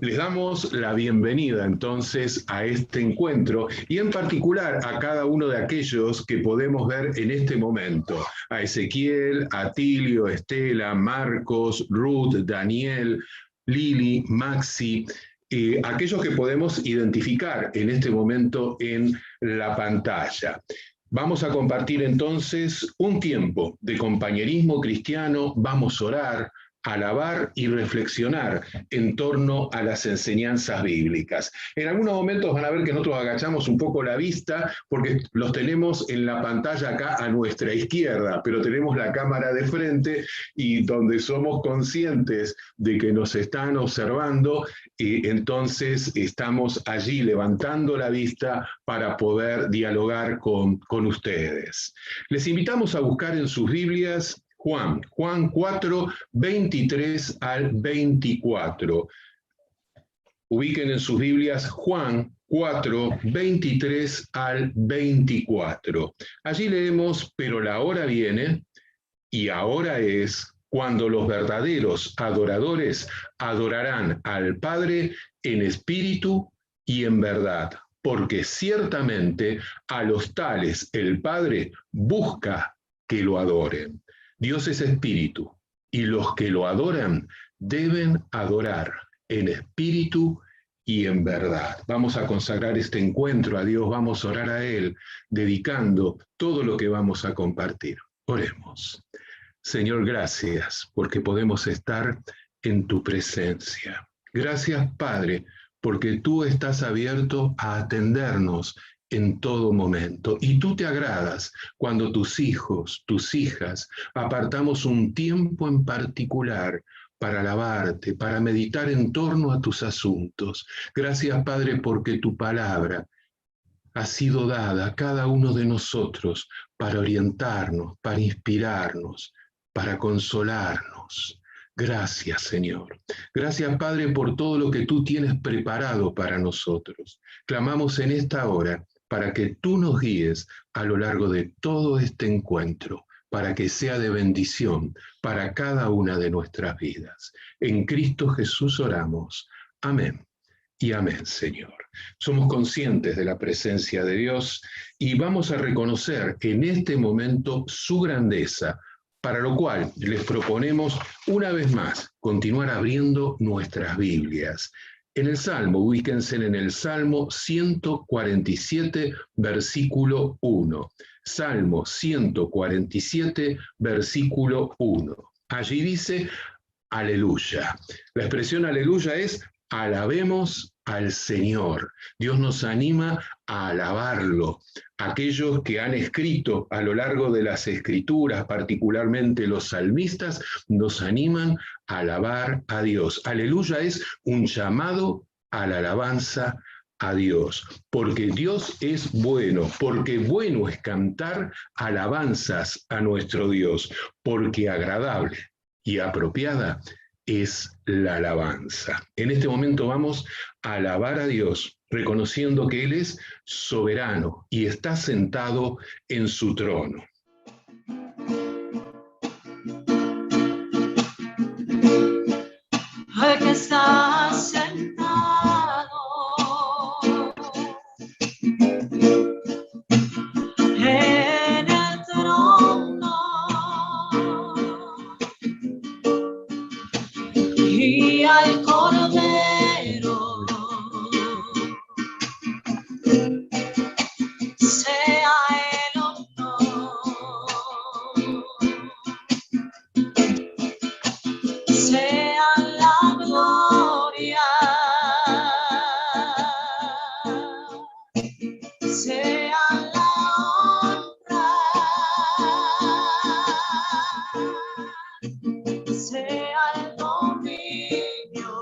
Les damos la bienvenida entonces a este encuentro y en particular a cada uno de aquellos que podemos ver en este momento. A Ezequiel, a Tilio, Estela, Marcos, Ruth, Daniel, Lili, Maxi, aquellos que podemos identificar en este momento en la pantalla. Vamos a compartir entonces un tiempo de compañerismo cristiano, vamos a orar, alabar y reflexionar en torno a las enseñanzas bíblicas. En algunos momentos van a ver que nosotros agachamos un poco la vista porque los tenemos en la pantalla acá a nuestra izquierda, pero tenemos la cámara de frente y donde somos conscientes de que nos están observando, entonces estamos allí levantando la vista para poder dialogar con ustedes. Les invitamos a buscar en sus Biblias Juan 4, 23 al 24. Ubiquen en sus Biblias Juan 4, 23 al 24. Allí leemos, pero la hora viene y ahora es cuando los verdaderos adoradores adorarán al Padre en espíritu y en verdad, porque ciertamente a los tales el Padre busca que lo adoren. Dios es espíritu, y los que lo adoran deben adorar en espíritu y en verdad. Vamos a consagrar este encuentro a Dios, vamos a orar a Él, dedicando todo lo que vamos a compartir. Oremos. Señor, gracias porque podemos estar en tu presencia. Gracias, Padre, porque tú estás abierto a atendernos en todo momento. Y tú te agradas cuando tus hijos, tus hijas, apartamos un tiempo en particular para alabarte, para meditar en torno a tus asuntos. Gracias, Padre, porque tu palabra ha sido dada a cada uno de nosotros para orientarnos, para inspirarnos, para consolarnos. Gracias, Señor. Gracias, Padre, por todo lo que tú tienes preparado para nosotros. Clamamos en esta hora para que tú nos guíes a lo largo de todo este encuentro, para que sea de bendición para cada una de nuestras vidas. En Cristo Jesús oramos. Amén. Y amén, Señor. Somos conscientes de la presencia de Dios y vamos a reconocer en este momento su grandeza, para lo cual les proponemos una vez más continuar abriendo nuestras Biblias. En el Salmo, ubíquense en el Salmo 147, versículo 1. Salmo 147, versículo 1. Allí dice, aleluya. La expresión aleluya es alabemos al Señor. Dios nos anima a alabarlo. Aquellos que han escrito a lo largo de las Escrituras, particularmente los salmistas, nos animan a alabar a Dios. Aleluya es un llamado a la alabanza a Dios, porque Dios es bueno, porque bueno es cantar alabanzas a nuestro Dios, porque agradable y apropiada es la alabanza. En este momento vamos a alabar a Dios, reconociendo que Él es soberano y está sentado en su trono. El que está sentado en el trono y al Cordero sea el honor, sea la gloria, sea la honra, sea el dominio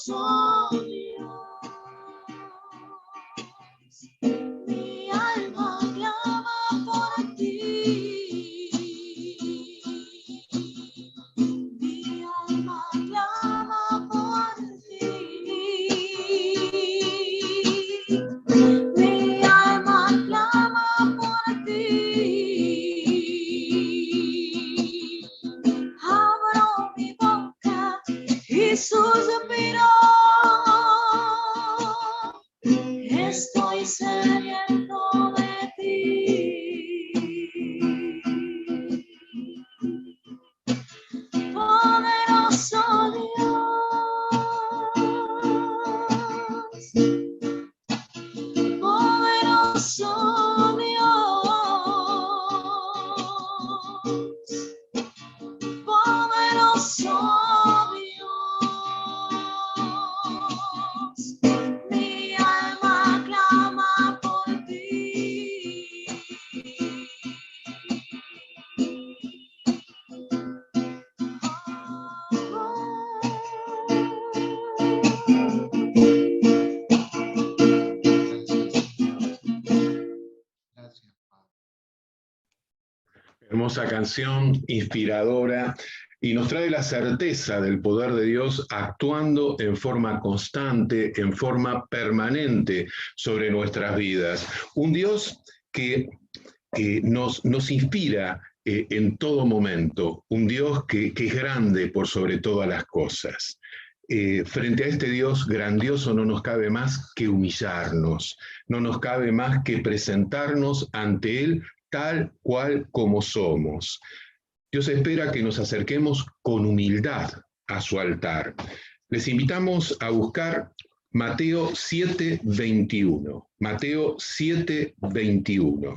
poderoso Dios. Mi alma clama por ti. Mi alma clama por ti. Mi alma clama por ti. Abro mi boca y suspiro. Estoy sediento de ti. Poderoso Dios. Poderoso Dios. Poderoso Dios. Mi alma clama por ti. Gracias, Padre. Hermosa canción, inspiradora, y nos trae la certeza del poder de Dios actuando en forma constante, en forma permanente sobre nuestras vidas. Un Dios que nos inspira en todo momento, un Dios que es grande por sobre todas las cosas. Frente a este Dios grandioso no nos cabe más que humillarnos, no nos cabe más que presentarnos ante Él tal cual como somos. Dios espera que nos acerquemos con humildad a su altar. Les invitamos a buscar Mateo 7:21. Mateo 7:21.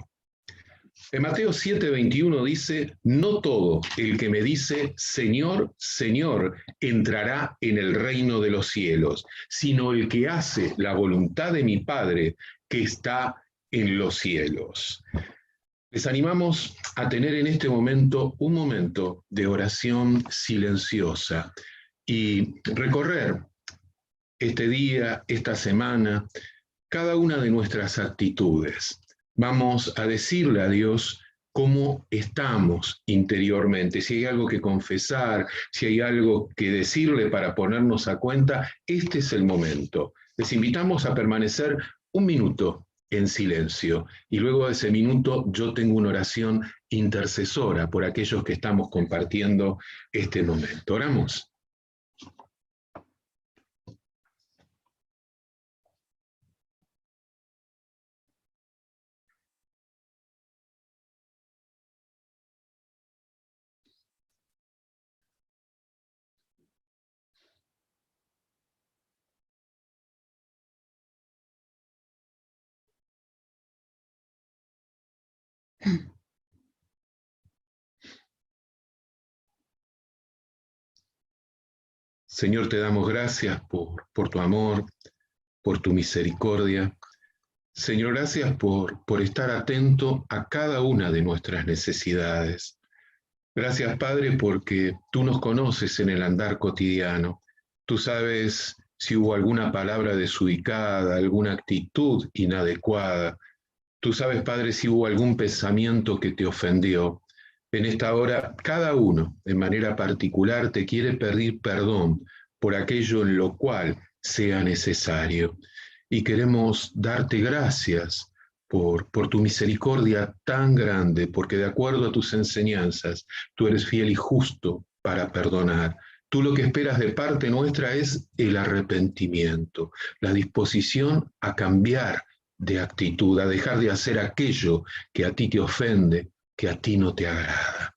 En Mateo 7:21 dice: no todo el que me dice Señor, Señor, entrará en el reino de los cielos, sino el que hace la voluntad de mi Padre que está en los cielos. Les animamos a tener en este momento un momento de oración silenciosa y recorrer este día, esta semana, cada una de nuestras actitudes. Vamos a decirle a Dios cómo estamos interiormente, si hay algo que confesar, si hay algo que decirle para ponernos a cuenta. Este es el momento. Les invitamos a permanecer un minuto en silencio, y luego de ese minuto yo tengo una oración intercesora por aquellos que estamos compartiendo este momento. Oramos. Señor, te damos gracias por tu amor, por tu misericordia. Señor, gracias por estar atento a cada una de nuestras necesidades. Gracias, Padre, porque tú nos conoces en el andar cotidiano. Tú sabes si hubo alguna palabra desubicada, alguna actitud inadecuada. Tú sabes, Padre, si hubo algún pensamiento que te ofendió. En esta hora, cada uno, de manera particular, te quiere pedir perdón por aquello en lo cual sea necesario. Y queremos darte gracias por tu misericordia tan grande, porque de acuerdo a tus enseñanzas, tú eres fiel y justo para perdonar. Tú lo que esperas de parte nuestra es el arrepentimiento, la disposición a cambiar de actitud, a dejar de hacer aquello que a ti te ofende, que a ti no te agrada.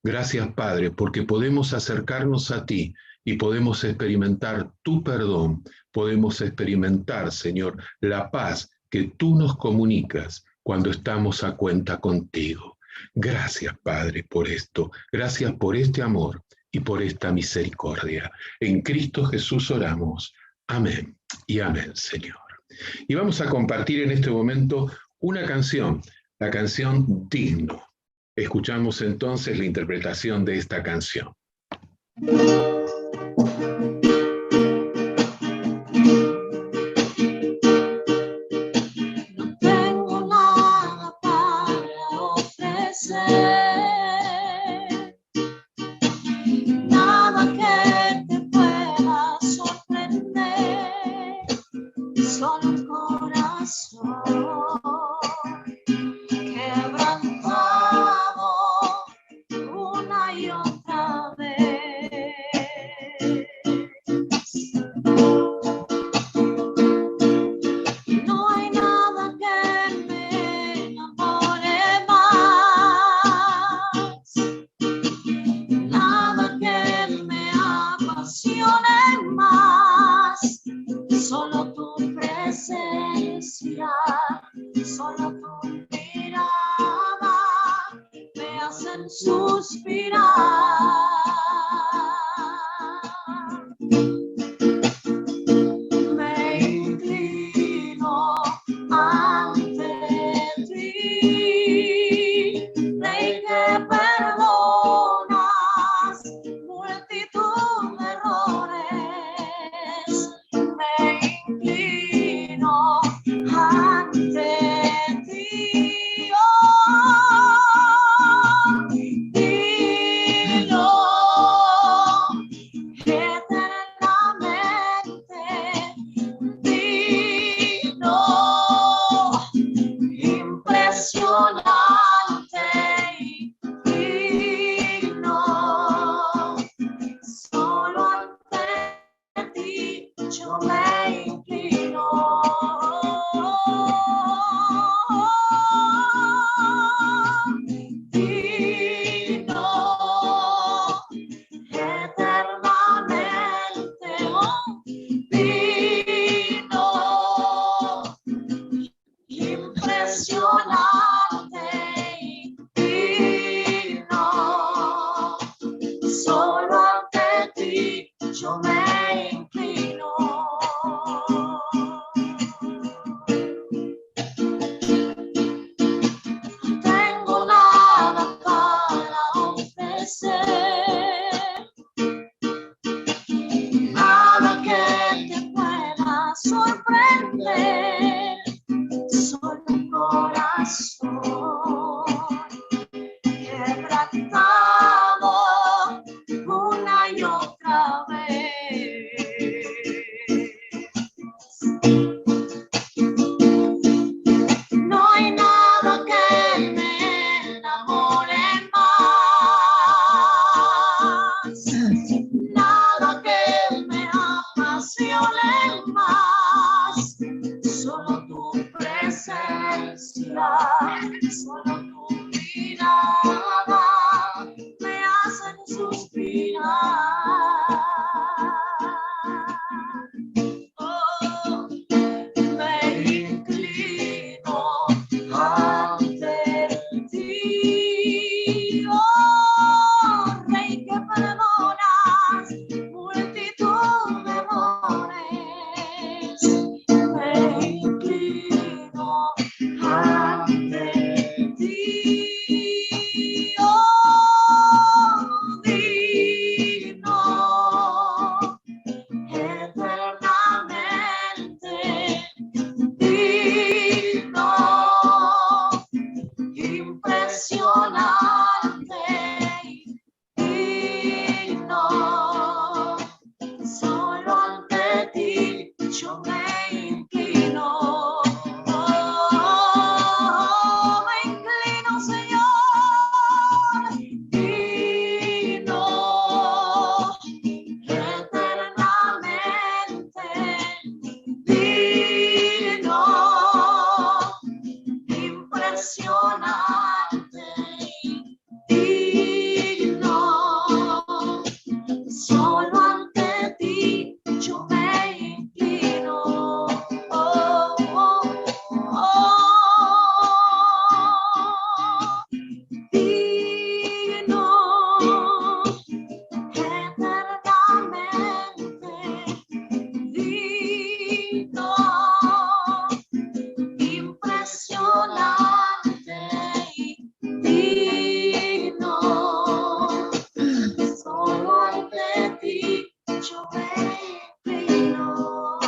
Gracias, Padre, porque podemos acercarnos a ti y podemos experimentar tu perdón, podemos experimentar, Señor, la paz que tú nos comunicas cuando estamos a cuenta contigo. Gracias, Padre, por esto. Gracias por este amor y por esta misericordia. En Cristo Jesús oramos. Amén y amén, Señor. Y vamos a compartir en este momento una canción, la canción Digno. Escuchamos entonces la interpretación de esta canción. apasionen más. Solo tu presencia, solo tu mirada me hacen suspirar. Me inclino ante ti, Rey que perdonas multitud de errores. Me inclino ante ti, oh, digno eternamente, digno, impresionante y digno. Solo ante ti yo me inclino. Digno eternamente, oh, digno, impresionante y digno. Solo ante ti yo me inclino. No tengo nada para ofrecer, nada que te pueda sorprender, solo un corazón quebrantado una y otra vez. No hay nada que me enamore más, nada que me apasione más. Solo tu presencia, solo tu mirada me hacen suspirar. Oh, me inclino ante ti, oh, Rey que perdonas multitud de errores. Me inclino ante ti, oh, digno eternamente, digno, impresionante y digno. Solo ante ti yo me inclino. Oh, me inclino, Señor, digno eternamente, digno, impresionante y digno. Solo ante ti yo me inclino. Oh, oh, oh. Digno eternamente, digno, impresionante y digno. Solo ante ti yo me inclino.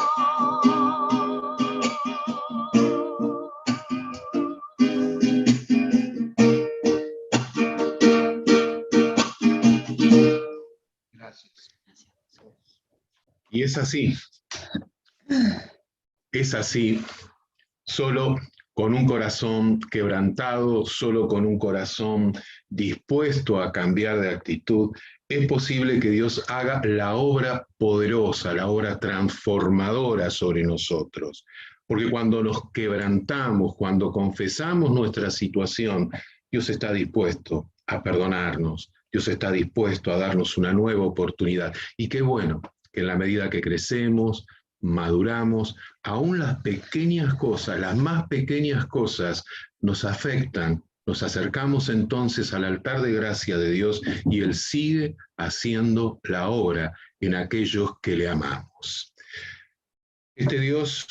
Gracias. Y es así, solo con un corazón quebrantado, solo con un corazón dispuesto a cambiar de actitud, es posible que Dios haga la obra poderosa, la obra transformadora sobre nosotros. Porque cuando nos quebrantamos, cuando confesamos nuestra situación, Dios está dispuesto a perdonarnos, Dios está dispuesto a darnos una nueva oportunidad. Y qué bueno que en la medida que crecemos, maduramos, aún las pequeñas cosas, las más pequeñas cosas nos afectan. Nos acercamos entonces al altar de gracia de Dios y Él sigue haciendo la obra en aquellos que le amamos. Este Dios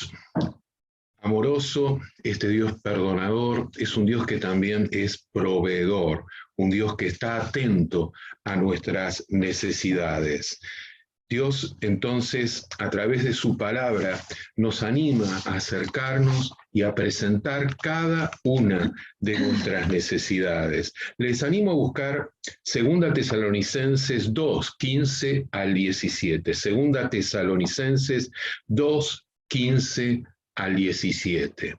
amoroso, este Dios perdonador, es un Dios que también es proveedor, un Dios que está atento a nuestras necesidades. Dios, entonces, a través de su palabra, nos anima a acercarnos y a presentar cada una de nuestras necesidades. Les animo a buscar 2 Tesalonicenses 2, 15 al 17. 2 Tesalonicenses 2, 15 al 17.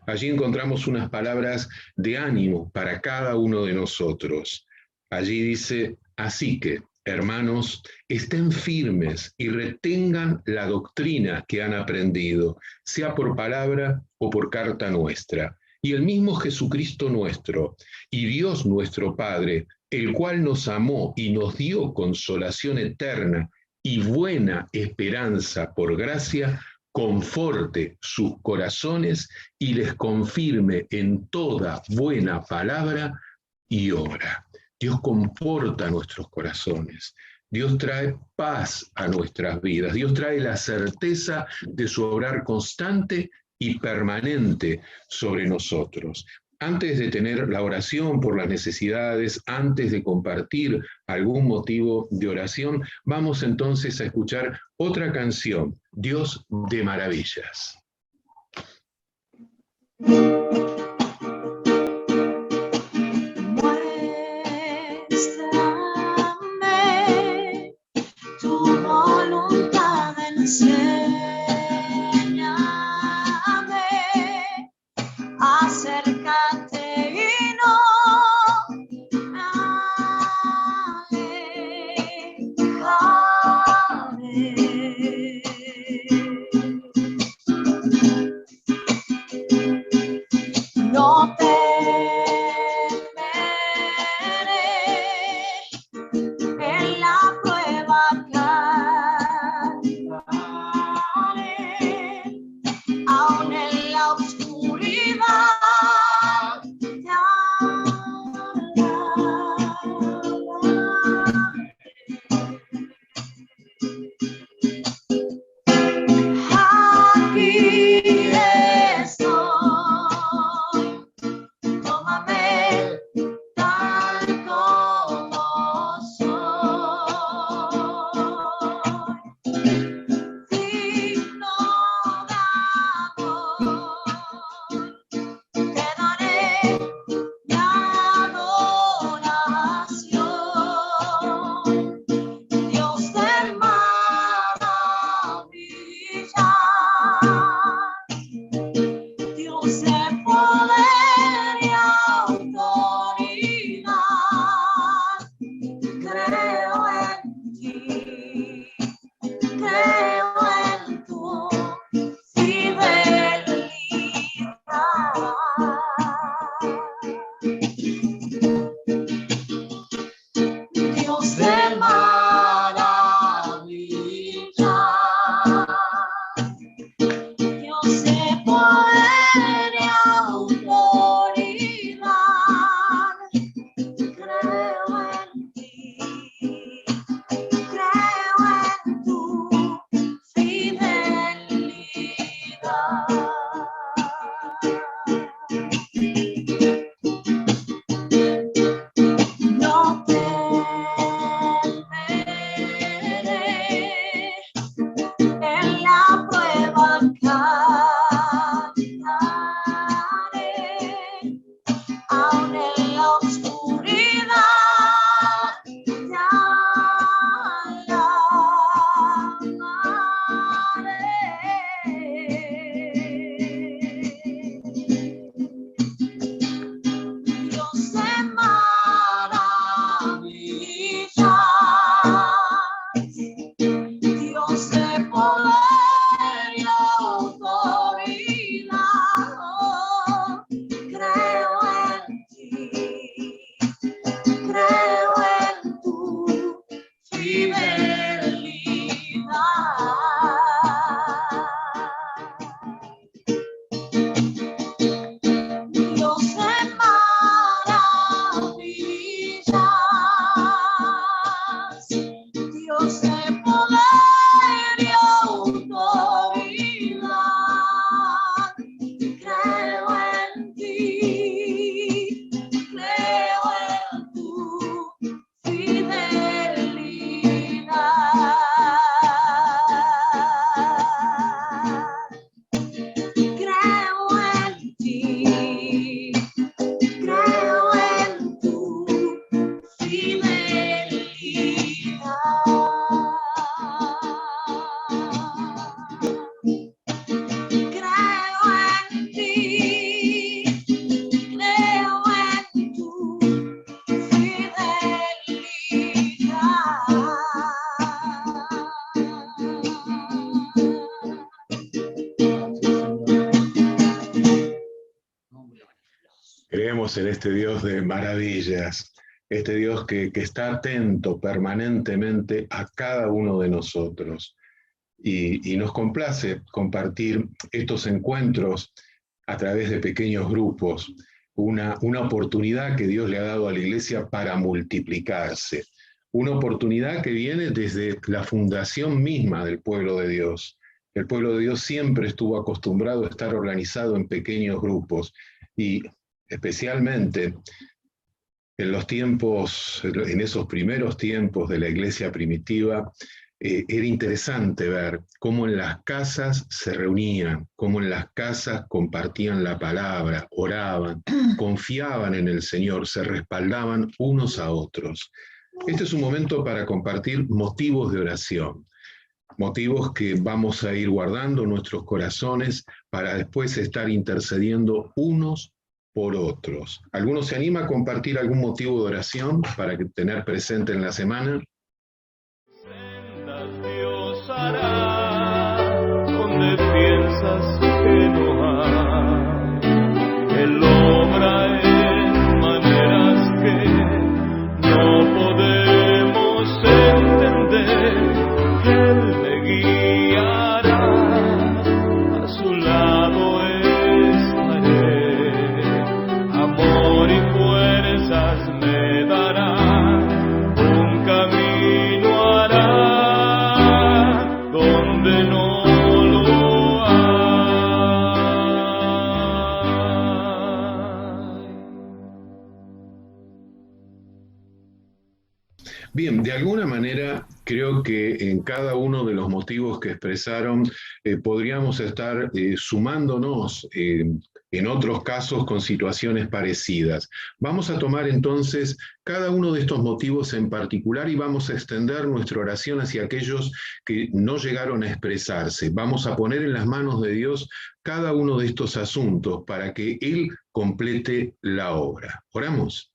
Allí encontramos unas palabras de ánimo para cada uno de nosotros. Allí dice, así que, hermanos, estén firmes y retengan la doctrina que han aprendido, sea por palabra o por carta nuestra. Y el mismo Jesucristo nuestro y Dios nuestro Padre, el cual nos amó y nos dio consolación eterna y buena esperanza por gracia, conforte sus corazones y les confirme en toda buena palabra y obra. Dios conforta nuestros corazones. Dios trae paz a nuestras vidas. Dios trae la certeza de su obrar constante y permanente sobre nosotros. Antes de tener la oración por las necesidades, antes de compartir algún motivo de oración, vamos entonces a escuchar otra canción, Dios de Maravillas. Muéstrame tu voluntad, enséñame, acércate y no me alejaré. Creemos en este Dios de maravillas, este Dios que está atento permanentemente a cada uno de nosotros. Y nos complace compartir estos encuentros a través de pequeños grupos, una oportunidad que Dios le ha dado a la iglesia para multiplicarse, una oportunidad que viene desde la fundación misma del pueblo de Dios. El pueblo de Dios siempre estuvo acostumbrado a estar organizado en pequeños grupos y especialmente en los tiempos, en esos primeros tiempos de la iglesia primitiva, era interesante ver cómo en las casas se reunían, cómo en las casas compartían la palabra, oraban, confiaban en el Señor, se respaldaban unos a otros. Este es un momento para compartir motivos de oración, motivos que vamos a ir guardando en nuestros corazones para después estar intercediendo unos por otros. ¿Alguno se anima a compartir algún motivo de oración para tener presente en la semana? Dios hará donde piensas que no hay. Él obra en maneras que no podemos entender. Él me guiará, a su lado estaré. Amor y fuerzas me dará, un camino hará donde no lo hay. Bien, de alguna manera creo que en cada uno de los motivos que expresaron podríamos estar sumándonos en otros casos con situaciones parecidas. Vamos a tomar entonces cada uno de estos motivos en particular y vamos a extender nuestra oración hacia aquellos que no llegaron a expresarse. Vamos a poner en las manos de Dios cada uno de estos asuntos para que Él complete la obra. Oramos.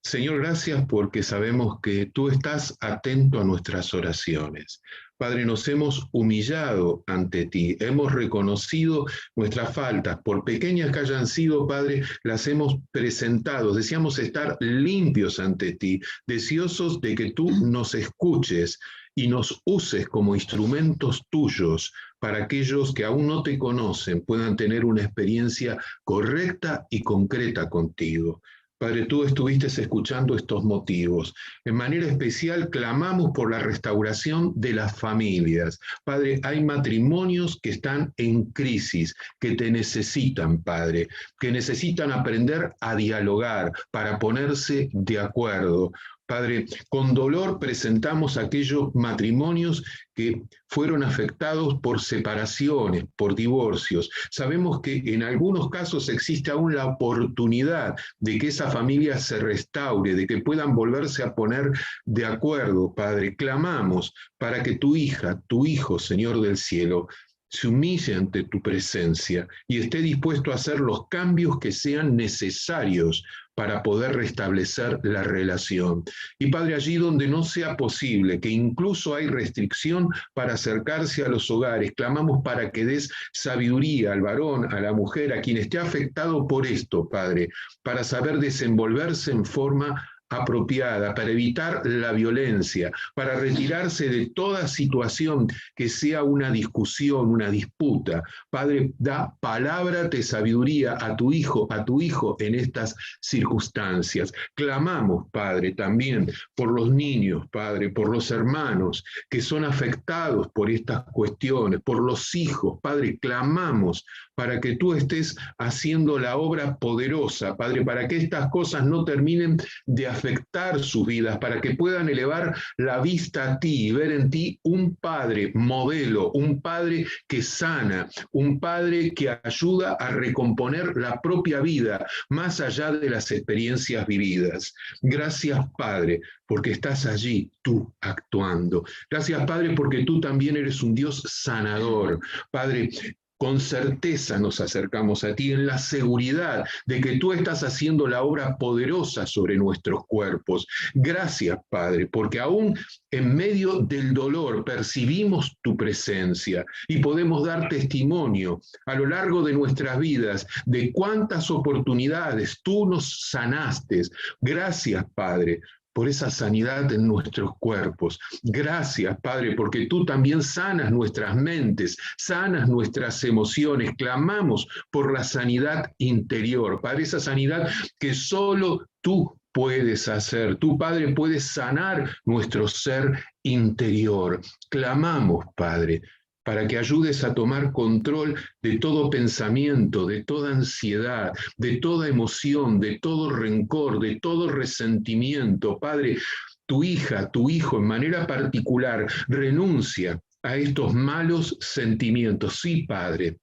Señor, gracias porque sabemos que tú estás atento a nuestras oraciones. Padre, nos hemos humillado ante ti, hemos reconocido nuestras faltas, por pequeñas que hayan sido, Padre, las hemos presentado. Deseamos estar limpios ante ti, deseosos de que tú nos escuches y nos uses como instrumentos tuyos para aquellos que aún no te conocen puedan tener una experiencia correcta y concreta contigo. Padre, tú estuviste escuchando estos motivos. En manera especial clamamos por la restauración de las familias. Padre, hay matrimonios que están en crisis, que te necesitan, Padre, que necesitan aprender a dialogar para ponerse de acuerdo. Padre, con dolor presentamos aquellos matrimonios que fueron afectados por separaciones, por divorcios. Sabemos que en algunos casos existe aún la oportunidad de que esa familia se restaure, de que puedan volverse a poner de acuerdo, Padre. Clamamos para que tu hija, tu hijo, Señor del cielo, se humille ante tu presencia y esté dispuesto a hacer los cambios que sean necesarios para poder restablecer la relación. Y Padre, allí donde no sea posible, que incluso hay restricción para acercarse a los hogares, clamamos para que des sabiduría al varón, a la mujer, a quien esté afectado por esto, Padre, para saber desenvolverse en forma apropiada, para evitar la violencia, para retirarse de toda situación que sea una discusión, una disputa. Padre, da palabra de sabiduría a tu hijo en estas circunstancias. Clamamos, Padre, también por los niños, Padre, por los hermanos que son afectados por estas cuestiones, por los hijos, Padre, clamamos para que tú estés haciendo la obra poderosa, Padre, para que estas cosas no terminen de afectar sus vidas, para que puedan elevar la vista a ti y ver en ti un Padre modelo, un Padre que sana, un Padre que ayuda a recomponer la propia vida, más allá de las experiencias vividas. Gracias, Padre, porque estás allí, tú actuando. Gracias, Padre, porque tú también eres un Dios sanador. Padre, con certeza nos acercamos a ti en la seguridad de que tú estás haciendo la obra poderosa sobre nuestros cuerpos. Gracias, Padre, porque aún en medio del dolor percibimos tu presencia y podemos dar testimonio a lo largo de nuestras vidas de cuántas oportunidades tú nos sanaste. Gracias, Padre, por esa sanidad en nuestros cuerpos. Gracias, Padre, porque tú también sanas nuestras mentes, sanas nuestras emociones. Clamamos por la sanidad interior, Padre, esa sanidad que solo tú puedes hacer. Tú, Padre, puedes sanar nuestro ser interior. Clamamos, Padre, para que ayudes a tomar control de todo pensamiento, de toda ansiedad, de toda emoción, de todo rencor, de todo resentimiento. Padre, tu hija, tu hijo en manera particular renuncia a estos malos sentimientos. Sí, Padre,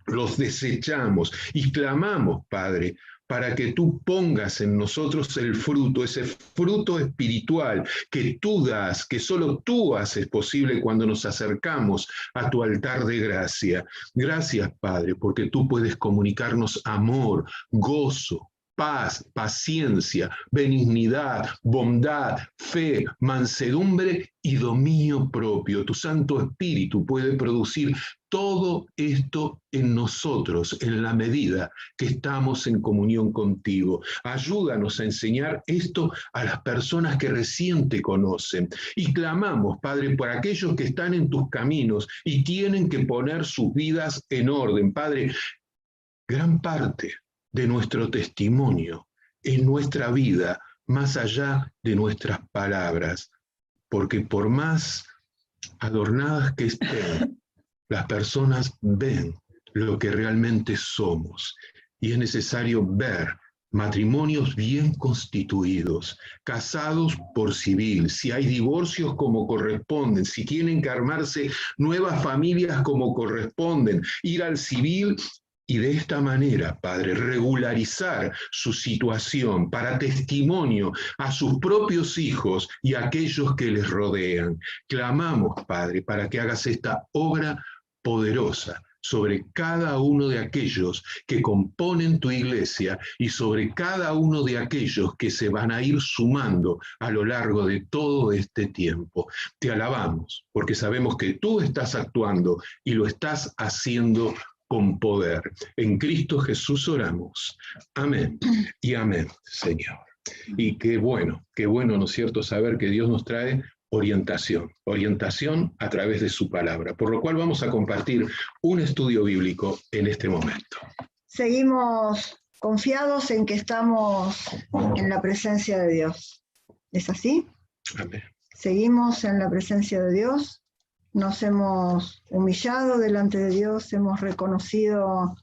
los desechamos y clamamos, Padre, para que tú pongas en nosotros el fruto, ese fruto espiritual que tú das, que solo tú haces posible cuando nos acercamos a tu altar de gracia. Gracias, Padre, porque tú puedes comunicarnos amor, gozo, paz, paciencia, benignidad, bondad, fe, mansedumbre y dominio propio. Tu Santo Espíritu puede producir todo esto en nosotros en la medida que estamos en comunión contigo. Ayúdanos a enseñar esto a las personas que recién te conocen. Y clamamos, Padre, por aquellos que están en tus caminos y tienen que poner sus vidas en orden. Padre, gran parte de nuestro testimonio en nuestra vida, más allá de nuestras palabras, porque por más adornadas que estén, las personas ven lo que realmente somos, y es necesario ver matrimonios bien constituidos, casados por civil, si hay divorcios como corresponden, si tienen que armarse nuevas familias como corresponden, ir al civil y de esta manera, Padre, regularizar su situación para testimonio a sus propios hijos y a aquellos que les rodean. Clamamos, Padre, para que hagas esta obra poderosa sobre cada uno de aquellos que componen tu iglesia y sobre cada uno de aquellos que se van a ir sumando a lo largo de todo este tiempo. Te alabamos porque sabemos que tú estás actuando y lo estás haciendo con poder. En Cristo Jesús oramos. Amén y amén, Señor. Y qué bueno, ¿no es cierto?, saber que Dios nos trae orientación a través de su palabra, por lo cual vamos a compartir un estudio bíblico en este momento. Seguimos confiados en que estamos en la presencia de Dios. ¿Es así? Amén. Seguimos en la presencia de Dios, nos hemos humillado delante de Dios, hemos reconocido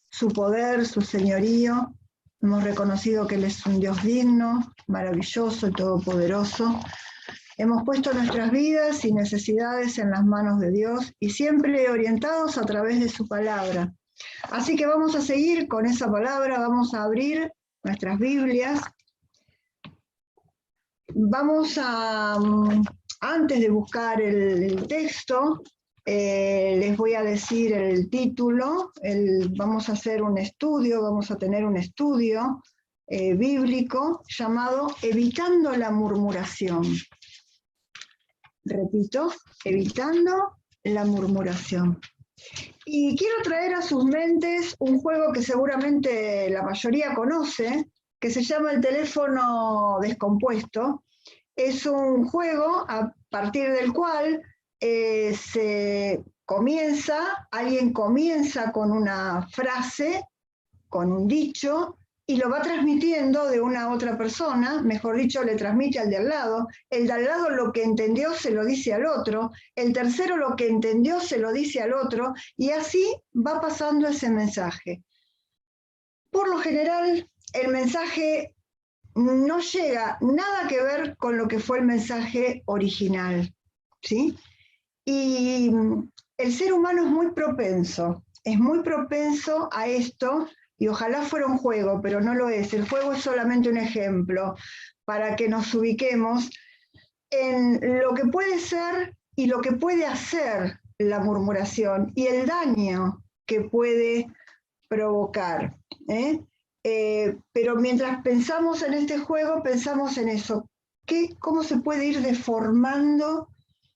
su poder, su señorío, hemos reconocido que Él es un Dios digno, maravilloso y todopoderoso. Hemos puesto nuestras vidas y necesidades en las manos de Dios y siempre orientados a través de su palabra. Así que vamos a seguir con esa palabra, vamos a abrir nuestras Biblias. Vamos a, antes de buscar el texto, les voy a decir el título. Vamos a hacer un estudio, vamos a tener un estudio bíblico llamado Evitando la murmuración. Repito, evitando la murmuración. Y quiero traer a sus mentes un juego que seguramente la mayoría conoce, que se llama el teléfono descompuesto. Es un juego a partir del cual alguien comienza con una frase, con un dicho, y lo va transmitiendo de una a otra persona, mejor dicho, le transmite al de al lado, el de al lado lo que entendió se lo dice al otro, el tercero lo que entendió se lo dice al otro, y así va pasando ese mensaje. Por lo general, el mensaje no llega nada que ver con lo que fue el mensaje original, ¿sí? Y el ser humano es muy propenso a esto. Y ojalá fuera un juego, pero no lo es. El juego es solamente un ejemplo para que nos ubiquemos en lo que puede ser y lo que puede hacer la murmuración y el daño que puede provocar. Pero mientras pensamos en este juego, pensamos en eso. ¿Cómo se puede ir deformando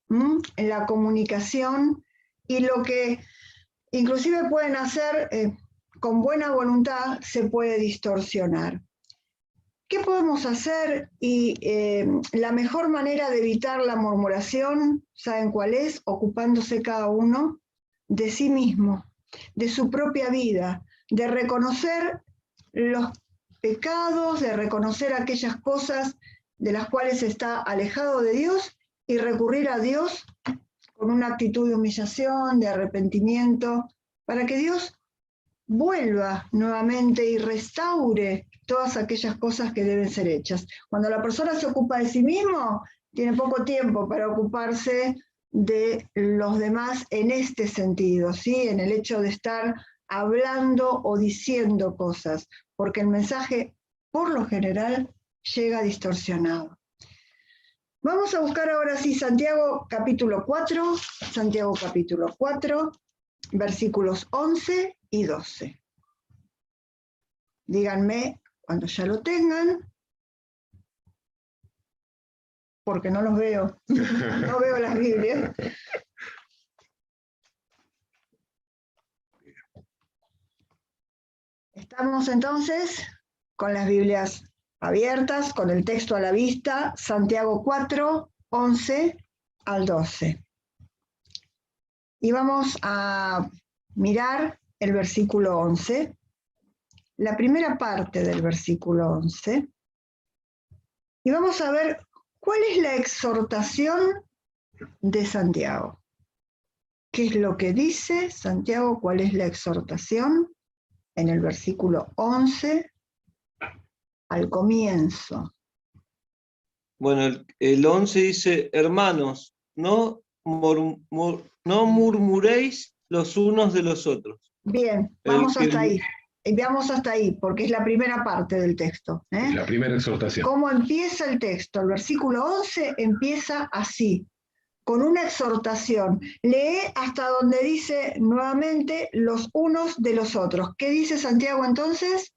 en la comunicación y lo que inclusive pueden hacer con buena voluntad se puede distorsionar? ¿Qué podemos hacer? Y la mejor manera de evitar la murmuración, ¿saben cuál es? Ocupándose cada uno de sí mismo, de su propia vida, de reconocer los pecados, de reconocer aquellas cosas de las cuales está alejado de Dios y recurrir a Dios con una actitud de humillación, de arrepentimiento, para que Dios vuelva nuevamente y restaure todas aquellas cosas que deben ser hechas. Cuando la persona se ocupa de sí mismo, tiene poco tiempo para ocuparse de los demás en este sentido, ¿sí? En el hecho de estar hablando o diciendo cosas, porque el mensaje, por lo general, llega distorsionado. Vamos a buscar ahora sí Santiago capítulo 4, versículos 11 y 12. Díganme cuando ya lo tengan, porque no los veo, no veo las Biblias. Estamos entonces con las Biblias abiertas, con el texto a la vista, Santiago 4, 11 al 12. Y vamos a mirar el versículo 11, la primera parte del versículo 11, y vamos a ver cuál es la exhortación de Santiago. ¿Qué es lo que dice Santiago? ¿Cuál es la exhortación? En el versículo 11, al comienzo. Bueno, el 11 dice, hermanos, no murmuréis los unos de los otros. Bien, vamos hasta ahí. Veamos hasta ahí, porque es la primera parte del texto. La primera exhortación. ¿Cómo empieza el texto? El versículo 11 empieza así, con una exhortación. Lee hasta donde dice nuevamente los unos de los otros. ¿Qué dice Santiago entonces?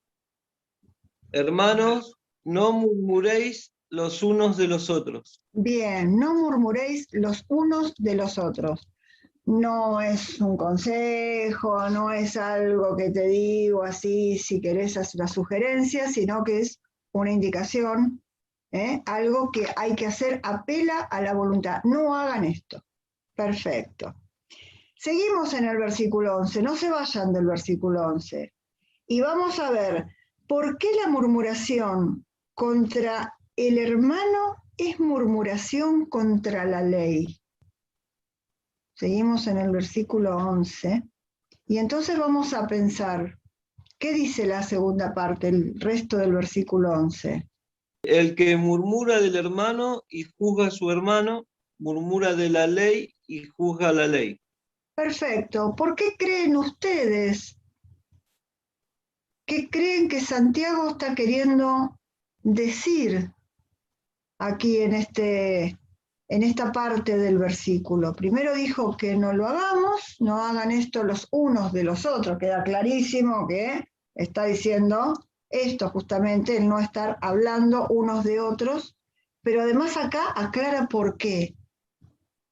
Hermanos, no murmuréis los unos de los otros. Bien, no murmuréis los unos de los otros. No es un consejo, no es algo que te digo así si querés hacer la sugerencia, sino que es una indicación, algo que hay que hacer, apela a la voluntad. No hagan esto. Perfecto. Seguimos en el versículo 11, no se vayan del versículo 11. Y vamos a ver, ¿por qué la murmuración contra el hermano es murmuración contra la ley? Seguimos en el versículo 11, y entonces vamos a pensar, ¿qué dice la segunda parte, el resto del versículo 11? El que murmura del hermano y juzga a su hermano, murmura de la ley y juzga la ley. Perfecto. ¿Por qué creen ustedes? ¿Qué creen que Santiago está queriendo decir aquí en esta parte del versículo? Primero dijo que no lo hagamos, no hagan esto los unos de los otros. Queda clarísimo que está diciendo esto justamente, el no estar hablando unos de otros, pero además acá aclara por qué.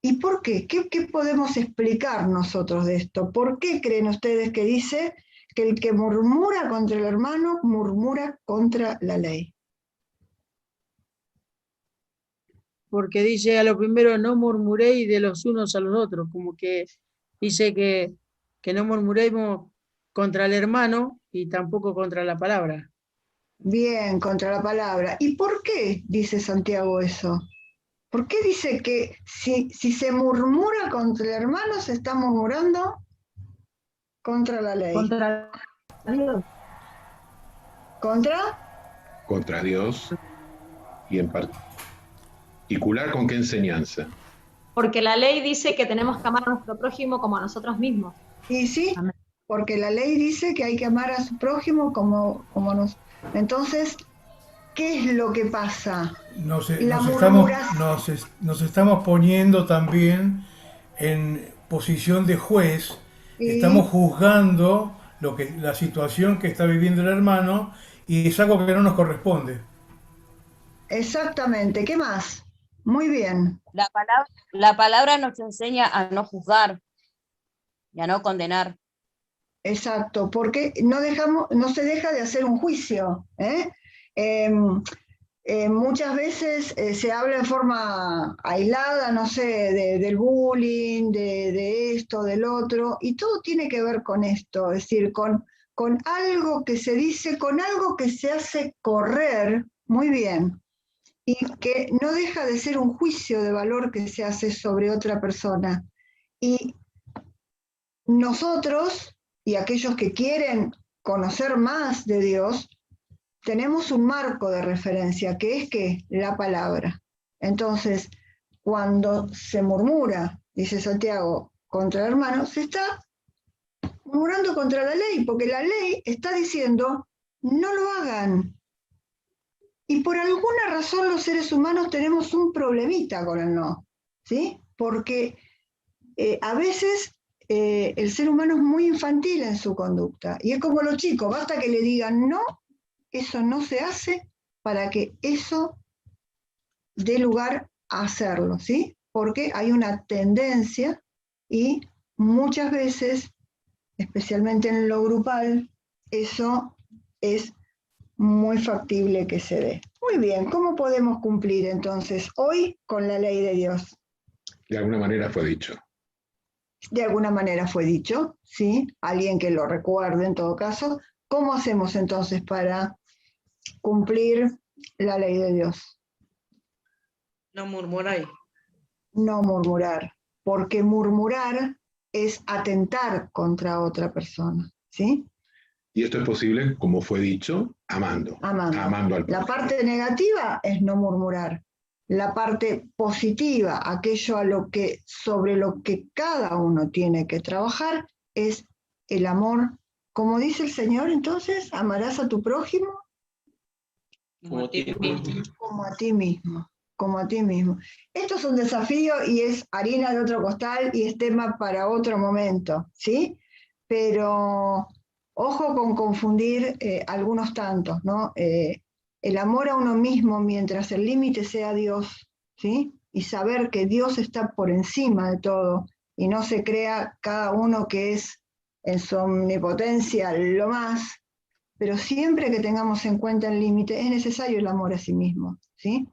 ¿Y por qué? ¿Qué podemos explicar nosotros de esto? ¿Por qué creen ustedes que dice que el que murmura contra el hermano murmura contra la ley? Porque dice a lo primero, no murmuréis de los unos a los otros, como que dice que no murmuremos contra el hermano y tampoco contra la palabra. Bien, contra la palabra. ¿Y por qué dice Santiago eso? ¿Por qué dice que si se murmura contra el hermano se está murmurando contra la ley? Contra Dios. ¿Contra? Contra Dios, y en particular, ¿con qué enseñanza? Porque la ley dice que tenemos que amar a nuestro prójimo como a nosotros mismos. Y sí, Amén. porque la ley dice que hay que amar a su prójimo como nos... Entonces, ¿qué es lo que pasa? Nos murmuración. estamos poniendo también en posición de juez estamos juzgando la situación que está viviendo el hermano y es algo que no nos corresponde. Exactamente. ¿Qué más? Muy bien. La palabra nos enseña a no juzgar y a no condenar. Exacto, porque no se deja de hacer un juicio. Muchas veces se habla en forma aislada, no sé, del bullying, de esto, del otro, y todo tiene que ver con esto, es decir, con algo que se dice, con algo que se hace correr muy bien, y que no deja de ser un juicio de valor que se hace sobre otra persona. Y nosotros, y aquellos que quieren conocer más de Dios, tenemos un marco de referencia, que es que la palabra. Entonces, cuando se murmura, dice Santiago, contra el hermano, se está murmurando contra la ley, porque la ley está diciendo, no lo hagan. Y por alguna razón los seres humanos tenemos un problemita con el no, ¿sí? Porque a veces el ser humano es muy infantil en su conducta, y es como los chicos, basta que le digan no, eso no se hace, para que eso dé lugar a hacerlo, ¿sí? Porque hay una tendencia y muchas veces, especialmente en lo grupal, eso es muy factible que se dé. Muy bien, ¿cómo podemos cumplir entonces hoy con la ley de Dios? De alguna manera fue dicho. De alguna manera fue dicho, ¿sí? Alguien que lo recuerde en todo caso. ¿Cómo hacemos entonces para cumplir la ley de Dios? No murmuráis. No murmurar, porque murmurar es atentar contra otra persona, ¿sí? Y esto es posible, como fue dicho, amando. Amando al La prójimo. parte negativa es no murmurar. La parte positiva, aquello sobre lo que cada uno tiene que trabajar, es el amor. Como dice el Señor, entonces, amarás a tu prójimo Como a ti mismo. como a ti mismo. Como a ti mismo. Esto es un desafío y es harina de otro costal y es tema para otro momento, ¿sí? Pero ojo con confundir algunos tantos, ¿no? El amor a uno mismo mientras el límite sea Dios, ¿sí? Y saber que Dios está por encima de todo y no se crea cada uno que es en su omnipotencia lo más, pero siempre que tengamos en cuenta el límite es necesario el amor a sí mismo, ¿sí?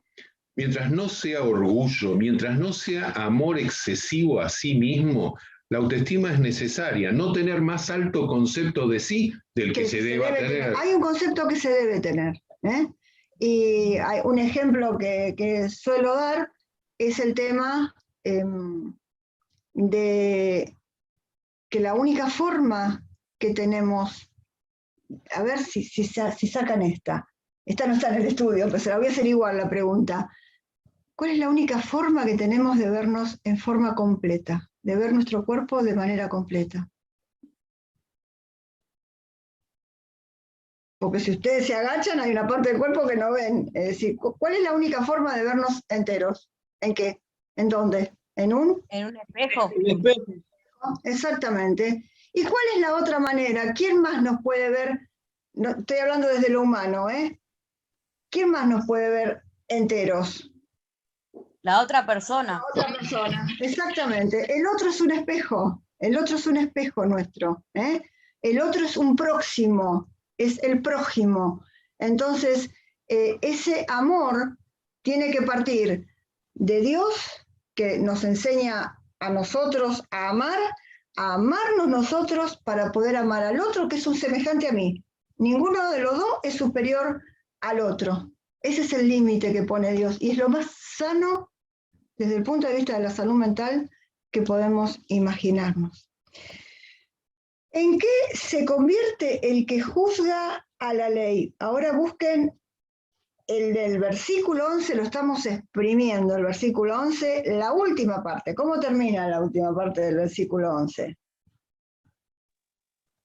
Mientras no sea orgullo, mientras no sea amor excesivo a sí mismo, la autoestima es necesaria, no tener más alto concepto de sí del que se deba tener. Hay un concepto que se debe tener, ¿eh? Y hay un ejemplo que suelo dar, es el tema de que la única forma que tenemos, a ver si sacan esta no está en el estudio, pero se la voy a hacer igual la pregunta. ¿Cuál es la única forma que tenemos de vernos en forma completa, de ver nuestro cuerpo de manera completa? Porque si ustedes se agachan, hay una parte del cuerpo que no ven. Es decir, ¿cuál es la única forma de vernos enteros? ¿En qué? ¿En dónde? ¿En un? En un espejo. Exactamente. ¿Y cuál es la otra manera? ¿Quién más nos puede ver? No, estoy hablando desde lo humano, ¿eh? ¿Quién más nos puede ver enteros? La otra persona. Otra persona, exactamente. El otro es un espejo, el otro es un espejo nuestro, ¿eh? El otro es un próximo, es el prójimo. Entonces, ese amor tiene que partir de Dios, que nos enseña a nosotros a amarnos nosotros para poder amar al otro, que es un semejante a mí. Ninguno de los dos es superior al otro. Ese es el límite que pone Dios y es lo más sano desde el punto de vista de la salud mental que podemos imaginarnos. ¿En qué se convierte el que juzga a la ley? Ahora busquen el del versículo 11, lo estamos exprimiendo, el versículo 11, la última parte. ¿Cómo termina la última parte del versículo 11?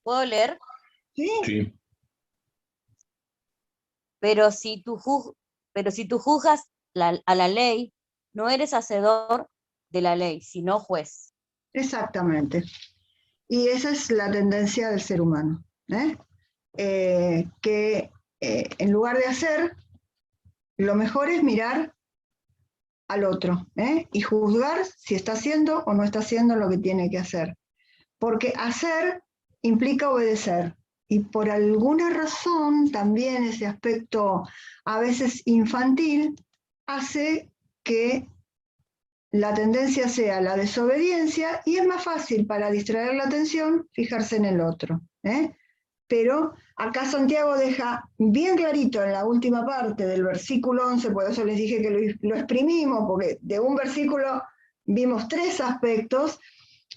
¿Puedo leer? ¿Sí? Sí. Pero si tú juzgas a la ley, no eres hacedor de la ley, sino juez. Exactamente. Y esa es la tendencia del ser humano, que en lugar de hacer, lo mejor es mirar al otro, y juzgar si está haciendo o no está haciendo lo que tiene que hacer. Porque hacer implica obedecer. Y por alguna razón también ese aspecto a veces infantil hace que la tendencia sea la desobediencia, y es más fácil para distraer la atención fijarse en el otro. Pero acá Santiago deja bien clarito en la última parte del versículo 11, por eso les dije que lo exprimimos, porque de un versículo vimos 3 aspectos.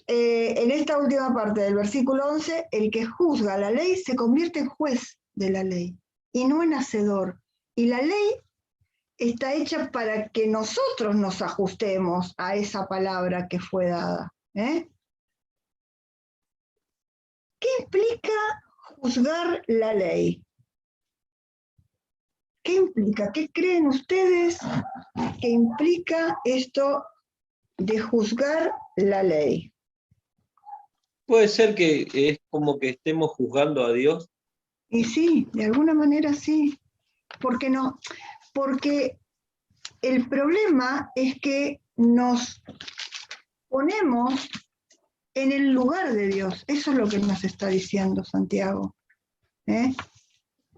En esta última parte del versículo 11, el que juzga la ley se convierte en juez de la ley, y no en hacedor. Y la ley está hecha para que nosotros nos ajustemos a esa palabra que fue dada. ¿Qué implica juzgar la ley? ¿Qué implica? ¿Qué creen ustedes que implica esto de juzgar la ley? Puede ser que es como que estemos juzgando a Dios. Y sí, de alguna manera sí. ¿Por qué no? Porque el problema es que nos ponemos en el lugar de Dios. Eso es lo que nos está diciendo Santiago.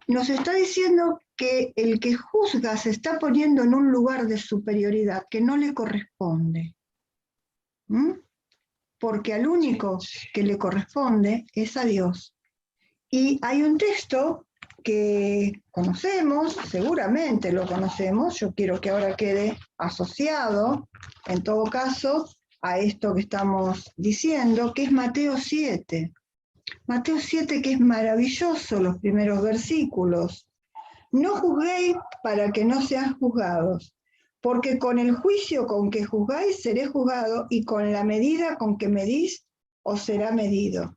Nos está diciendo que el que juzga se está poniendo en un lugar de superioridad que no le corresponde. Porque al único que le corresponde es a Dios. Y hay un texto que conocemos, seguramente lo conocemos, yo quiero que ahora quede asociado, en todo caso, a esto que estamos diciendo, que es Mateo 7. Mateo 7, que es maravilloso, los primeros versículos. No juzguéis para que no sean juzgados, porque con el juicio con que juzgáis seré juzgado, y con la medida con que medís os será medido.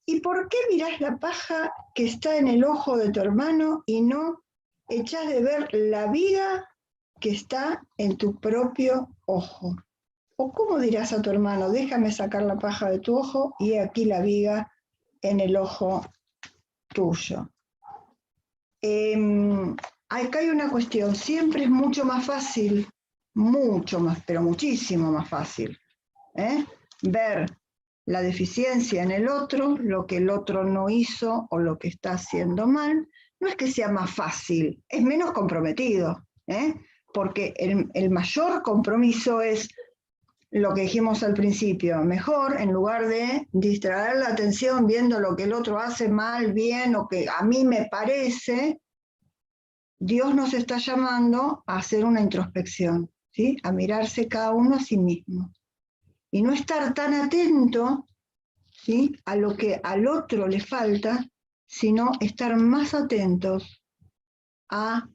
¿Y por qué mirás la paja que está en el ojo de tu hermano y no echás de ver la viga que está en tu propio ojo? ¿O cómo dirás a tu hermano, déjame sacar la paja de tu ojo y he aquí la viga en el ojo tuyo? Acá hay una cuestión, siempre es mucho más fácil, mucho más, pero muchísimo más fácil, ver la deficiencia en el otro, lo que el otro no hizo o lo que está haciendo mal. No es que sea más fácil, es menos comprometido, porque el mayor compromiso es lo que dijimos al principio. Mejor, en lugar de distraer la atención viendo lo que el otro hace mal, bien, o que a mí me parece, Dios nos está llamando a hacer una introspección, ¿sí? A mirarse cada uno a sí mismo. Y no estar tan atento, ¿sí?, a lo que al otro le falta, sino estar más atentos a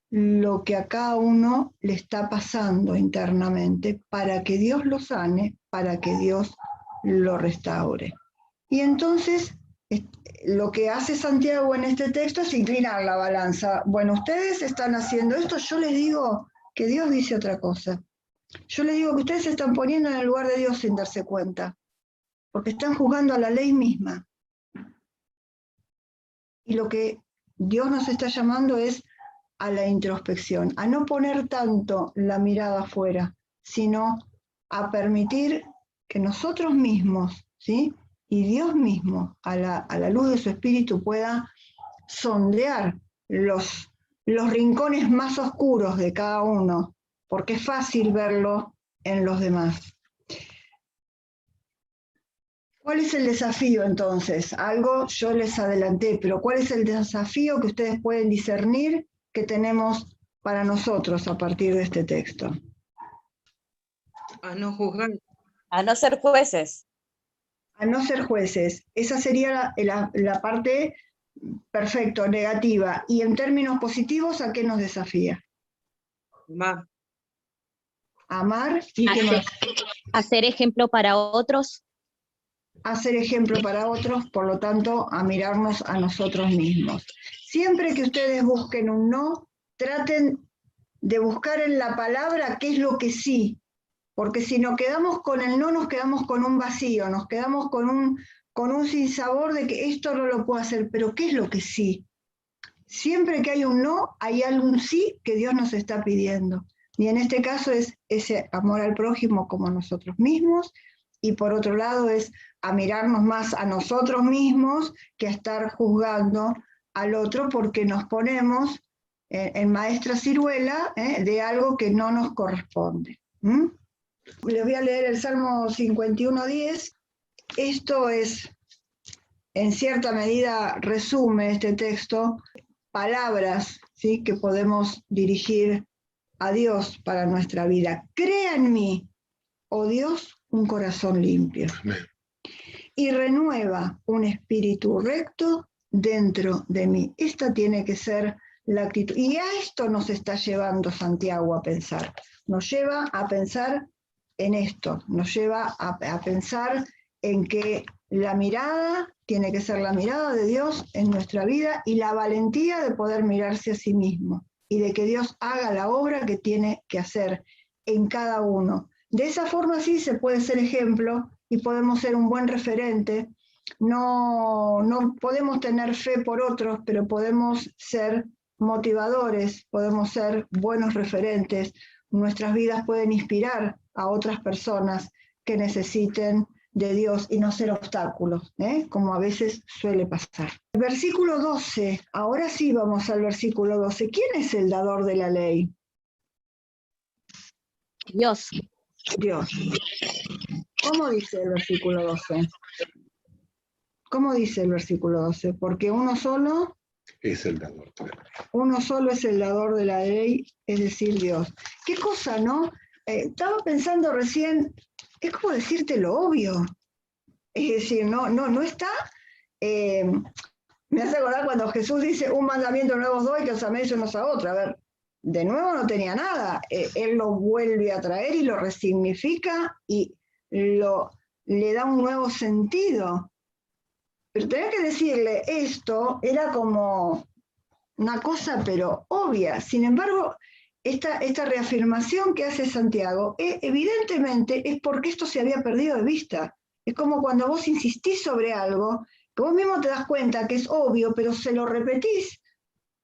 lo que a cada uno le está pasando internamente, para que Dios lo sane, para que Dios lo restaure. Y entonces, lo que hace Santiago en este texto es inclinar la balanza. Bueno, ustedes están haciendo esto, yo les digo que Dios dice otra cosa. Yo les digo que ustedes se están poniendo en el lugar de Dios sin darse cuenta, porque están juzgando a la ley misma. Y lo que Dios nos está llamando es a la introspección, a no poner tanto la mirada afuera, sino a permitir que nosotros mismos, ¿sí?, y Dios mismo, a la luz de su Espíritu, pueda sondear los rincones más oscuros de cada uno, porque es fácil verlo en los demás. ¿Cuál es el desafío entonces? Algo yo les adelanté, pero ¿cuál es el desafío que ustedes pueden discernir que tenemos para nosotros a partir de este texto? A no juzgar. A no ser jueces. A no ser jueces. Esa sería la parte, perfecto, negativa. Y en términos positivos, ¿a qué nos desafía? Amar. Amar y qué más. Hacer ejemplo para otros. Hacer ejemplo para otros, por lo tanto, a mirarnos a nosotros mismos. Siempre que ustedes busquen un no, traten de buscar en la palabra qué es lo que sí porque si nos quedamos con el no, nos quedamos con un vacío, nos quedamos con un sinsabor de que esto no lo puedo hacer, pero ¿qué es lo que sí? Siempre que hay un no, hay algún sí que Dios nos está pidiendo. Y en este caso es ese amor al prójimo como a nosotros mismos, y por otro lado es a mirarnos más a nosotros mismos que a estar juzgando al otro, porque nos ponemos en maestra ciruela de algo que no nos corresponde. Les voy a leer el Salmo 51:10. Esto es, en cierta medida, resume este texto, palabras, ¿sí?, que podemos dirigir a Dios para nuestra vida. Crea en mí, oh Dios, un corazón limpio. Amén. Y renueva un espíritu recto dentro de mí. Esta tiene que ser la actitud. Y a esto nos está llevando Santiago a pensar. Nos lleva a pensar en esto, nos lleva a pensar en que la mirada tiene que ser la mirada de Dios en nuestra vida y la valentía de poder mirarse a sí mismo y de que Dios haga la obra que tiene que hacer en cada uno. De esa forma sí se puede ser ejemplo y podemos ser un buen referente. No podemos tener fe por otros, pero podemos ser motivadores, podemos ser buenos referentes. Nuestras vidas pueden inspirar a otras personas que necesiten de Dios y no ser obstáculos, como a veces suele pasar. El versículo 12, ahora sí vamos al versículo 12. ¿Quién es el dador de la ley? Dios. Dios. ¿Cómo dice el versículo 12? ¿Cómo dice el versículo 12? Porque uno solo Es el dador. Uno solo es el dador de la ley, es decir, Dios. ¿Qué cosa, no? Estaba pensando recién, es como decirte lo obvio. Es decir, no está. Me hace acordar cuando Jesús dice, un mandamiento nuevo os doy, que os améis unos a otros. A ver, de nuevo no tenía nada. Él lo vuelve a traer y lo resignifica y le da un nuevo sentido. Pero tener que decirle esto era como una cosa, pero obvia. Sin embargo, esta reafirmación que hace Santiago, evidentemente es porque esto se había perdido de vista. Es como cuando vos insistís sobre algo, que vos mismo te das cuenta que es obvio, pero se lo repetís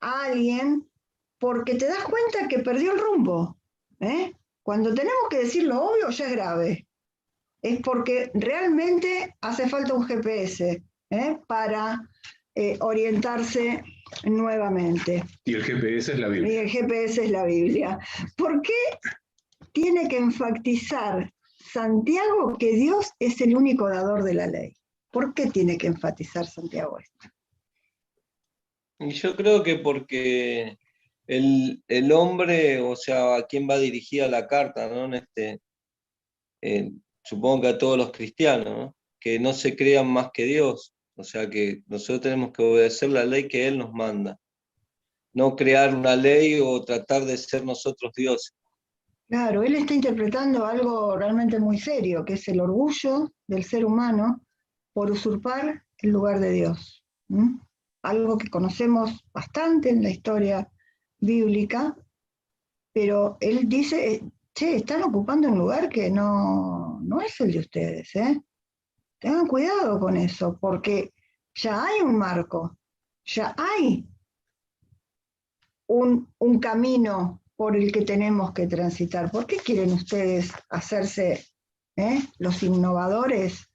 a alguien porque te das cuenta que perdió el rumbo. Cuando tenemos que decir lo obvio ya es grave. Es porque realmente hace falta un GPS para orientarse nuevamente. Y el GPS es la Biblia. Y el GPS es la Biblia. ¿Por qué tiene que enfatizar Santiago que Dios es el único dador de la ley? ¿Por qué tiene que enfatizar Santiago esto? Y yo creo que porque el hombre, o sea, a quién va dirigida la carta, ¿no? Supongo que a todos los cristianos, ¿no? Que no se crean más que Dios. O sea que nosotros tenemos que obedecer la ley que Él nos manda. No crear una ley o tratar de ser nosotros dioses. Claro, él está interpretando algo realmente muy serio, que es el orgullo del ser humano por usurpar el lugar de Dios. Algo que conocemos bastante en la historia bíblica, pero él dice, che, están ocupando un lugar que no es el de ustedes, Tengan cuidado con eso, porque ya hay un marco, ya hay un camino por el que tenemos que transitar. ¿Por qué quieren ustedes hacerse los innovadores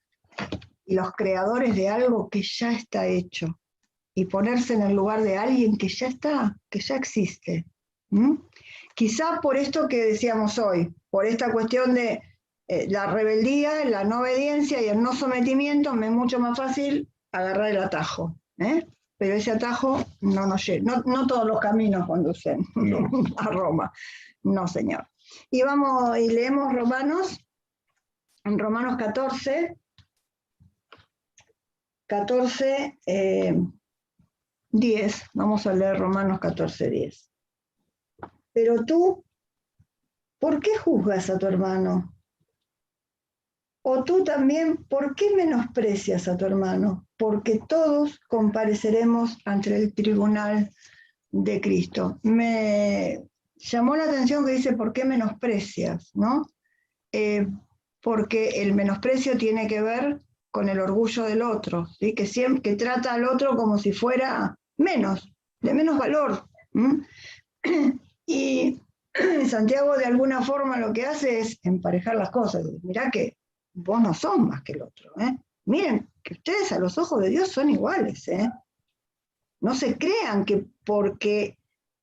y los creadores de algo que ya está hecho? Y ponerse en el lugar de alguien que ya está, que ya existe. Quizá por esto que decíamos hoy, por esta cuestión de la rebeldía, la no obediencia y el no sometimiento, me es mucho más fácil agarrar el atajo. Pero ese atajo no nos lleva, no todos los caminos conducen a Roma. No, señor. Y vamos y leemos Romanos, en Romanos 14, 10. Vamos a leer Romanos 14, 10. Pero tú, ¿por qué juzgas a tu hermano? O tú también, ¿por qué menosprecias a tu hermano? Porque todos compareceremos ante el tribunal de Cristo. Me llamó la atención que dice, ¿por qué menosprecias? ¿No? porque el menosprecio tiene que ver con el orgullo del otro, ¿sí? que trata al otro como si fuera menos, de menos valor. Y Santiago de alguna forma lo que hace es emparejar las cosas. Mirá que vos no sos más que el otro. Miren que ustedes a los ojos de Dios son iguales. No se crean que porque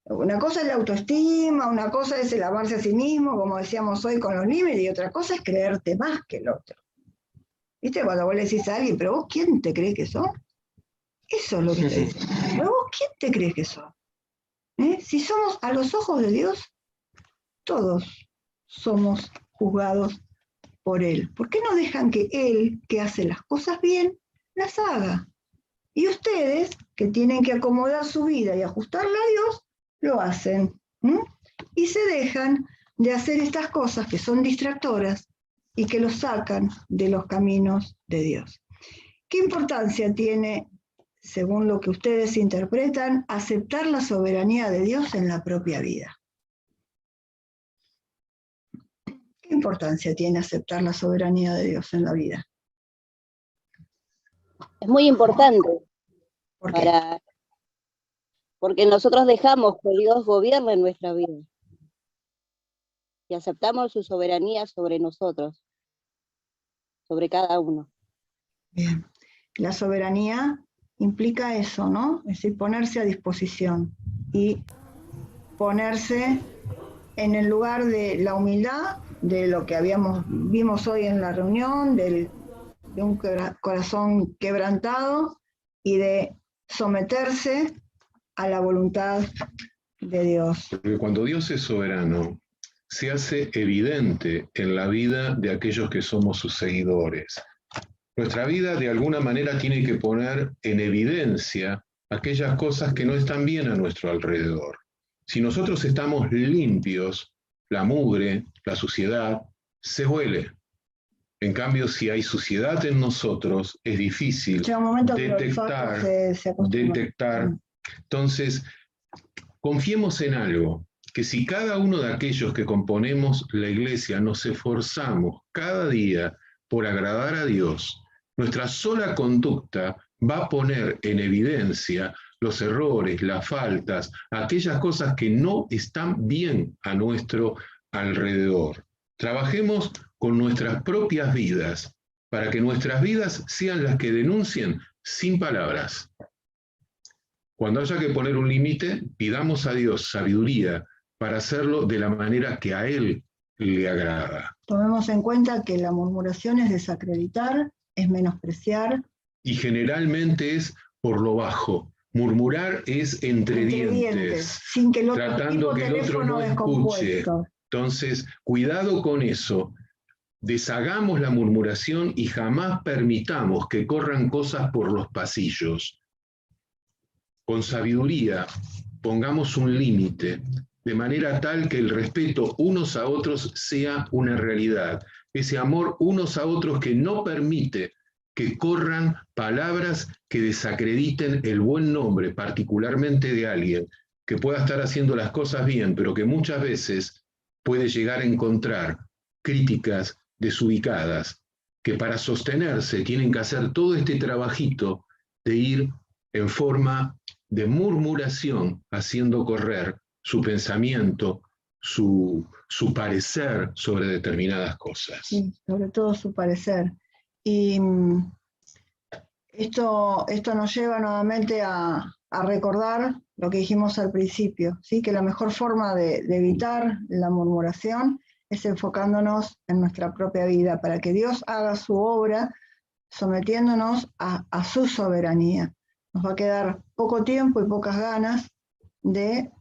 una cosa es la autoestima, una cosa es el amarse a sí mismo, como decíamos hoy con los límites, y otra cosa es creerte más que el otro. ¿Viste? Cuando vos le decís a alguien, pero vos, ¿quién te crees que sos? Eso es lo que está diciendo. Pero vos, ¿quién te crees que sos? Si somos a los ojos de Dios, todos somos juzgados por Él. ¿Por qué no dejan que Él, que hace las cosas bien, las haga? Y ustedes, que tienen que acomodar su vida y ajustarla a Dios, lo hacen. Y se dejan de hacer estas cosas que son distractoras y que los sacan de los caminos de Dios. ¿Qué importancia tiene, según lo que ustedes interpretan, aceptar la soberanía de Dios en la propia vida? ¿Qué importancia tiene aceptar la soberanía de Dios en la vida? Es muy importante. ¿Por qué? Porque nosotros dejamos que Dios gobierne nuestra vida. Y aceptamos su soberanía sobre nosotros, sobre cada uno. Bien. La soberanía implica eso, ¿no? Es decir, ponerse a disposición y ponerse en el lugar de la humildad, de lo que vimos hoy en la reunión, de un corazón quebrantado y de someterse a la voluntad de Dios. Porque cuando Dios es soberano, se hace evidente en la vida de aquellos que somos sus seguidores. Nuestra vida de alguna manera tiene que poner en evidencia aquellas cosas que no están bien a nuestro alrededor. Si nosotros estamos limpios, la mugre, la suciedad, se huele. En cambio, si hay suciedad en nosotros, es difícil detectar. Entonces, confiemos en algo, que si cada uno de aquellos que componemos la iglesia nos esforzamos cada día por agradar a Dios, nuestra sola conducta va a poner en evidencia los errores, las faltas, aquellas cosas que no están bien a nuestro alrededor. Trabajemos con nuestras propias vidas, para que nuestras vidas sean las que denuncien sin palabras. Cuando haya que poner un límite, pidamos a Dios sabiduría para hacerlo de la manera que a Él le agrada. Tomemos en cuenta que la murmuración es desacreditar, es menospreciar. Y generalmente es por lo bajo. Murmurar es entre dientes, sin que el otro, tratando que el otro no escuche. Entonces, cuidado con eso. Deshagamos la murmuración y jamás permitamos que corran cosas por los pasillos. Con sabiduría, pongamos un límite, de manera tal que el respeto unos a otros sea una realidad. Ese amor unos a otros que no permite que corran palabras que desacrediten el buen nombre, particularmente de alguien que pueda estar haciendo las cosas bien, pero que muchas veces puede llegar a encontrar críticas desubicadas, que para sostenerse tienen que hacer todo este trabajito de ir en forma de murmuración, haciendo correr su pensamiento, su parecer sobre determinadas cosas. Sí, sobre todo su parecer. Y esto nos lleva nuevamente a recordar lo que dijimos al principio, ¿sí? Que la mejor forma de evitar la murmuración es enfocándonos en nuestra propia vida, para que Dios haga su obra, sometiéndonos a su soberanía. Nos va a quedar poco tiempo y pocas ganas de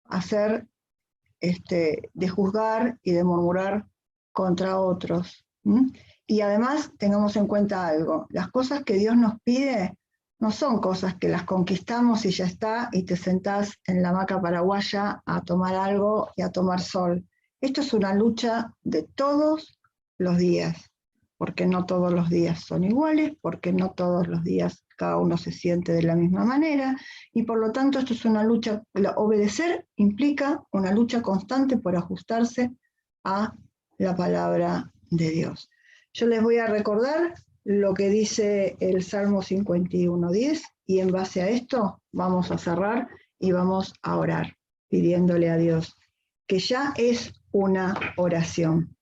hacer, de juzgar y de murmurar contra otros. Y además tengamos en cuenta algo, las cosas que Dios nos pide no son cosas que las conquistamos y ya está, y te sentás en la hamaca paraguaya a tomar algo y a tomar sol. Esto es una lucha de todos los días, porque no todos los días son iguales, porque no todos los días cada uno se siente de la misma manera, y por lo tanto esto es una lucha. Obedecer implica una lucha constante por ajustarse a la palabra de Dios. Yo les voy a recordar lo que dice el Salmo 51:10 y en base a esto vamos a cerrar y vamos a orar, pidiéndole a Dios, que ya es una oración.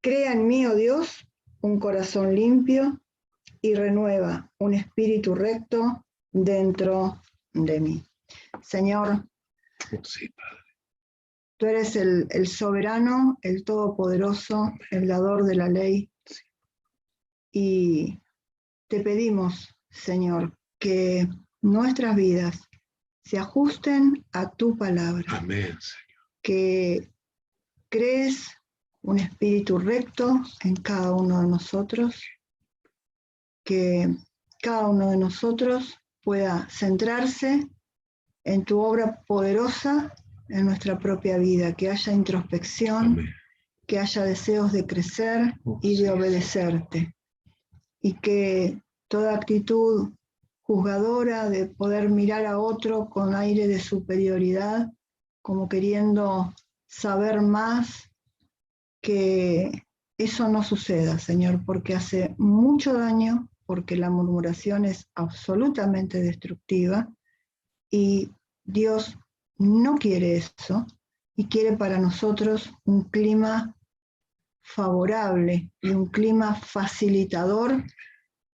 Crea en mí, oh Dios, un corazón limpio y renueva un espíritu recto dentro de mí. Señor, Sí, Padre. tú eres el soberano, el todopoderoso, el dador de la ley. Y te pedimos, Señor, que nuestras vidas se ajusten a tu palabra. Amén, Señor. Que crees un espíritu recto en cada uno de nosotros. Que cada uno de nosotros pueda centrarse en tu obra poderosa en nuestra propia vida, que haya introspección, Amén. que haya deseos de crecer y de obedecerte, y que toda actitud juzgadora de poder mirar a otro con aire de superioridad, como queriendo saber más, que eso no suceda, Señor, porque hace mucho daño, porque la murmuración es absolutamente destructiva, y Dios no quiere eso, y quiere para nosotros un clima favorable y un clima facilitador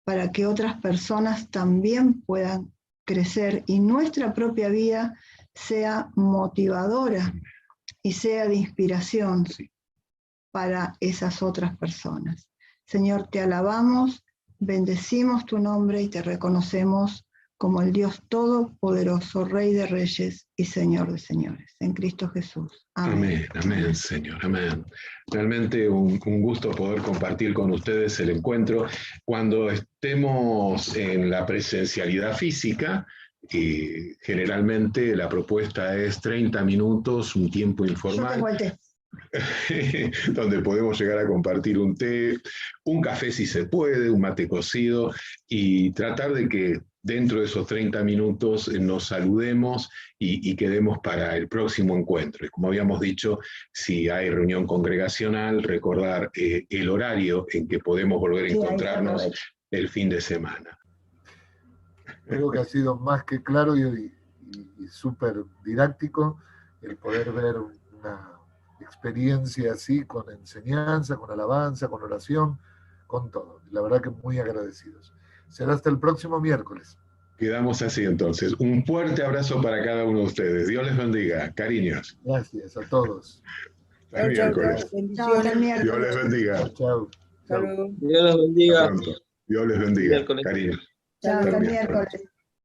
para que otras personas también puedan crecer y nuestra propia vida sea motivadora y sea de inspiración para esas otras personas. Señor, te alabamos, bendecimos tu nombre y te reconocemos como el Dios todopoderoso, Rey de Reyes y Señor de Señores. En Cristo Jesús. Amén. Amén, amén, Señor, amén. Realmente un gusto poder compartir con ustedes el encuentro. Cuando estemos en la presencialidad física, generalmente la propuesta es 30 minutos, un tiempo informal. Yo tengo el té. Donde podemos llegar a compartir un té, un café si se puede, un mate cocido, y tratar de que dentro de esos 30 minutos nos saludemos y quedemos para el próximo encuentro. Y como habíamos dicho, si hay reunión congregacional, recordar el horario en que podemos volver a encontrarnos el fin de semana. Creo que ha sido más que claro y súper didáctico el poder ver una experiencia así, con enseñanza, con alabanza, con oración, con todo. La verdad que muy agradecidos. Será hasta el próximo miércoles. Quedamos así entonces. Un fuerte abrazo para cada uno de ustedes. Dios les bendiga. Cariños. Gracias a todos. Hasta el miércoles. Chao, hasta el miércoles. Dios les bendiga. Chao. Dios los bendiga. Hasta pronto. Dios les bendiga. Miércoles. Cariños. Chao, hasta el miércoles. miércoles.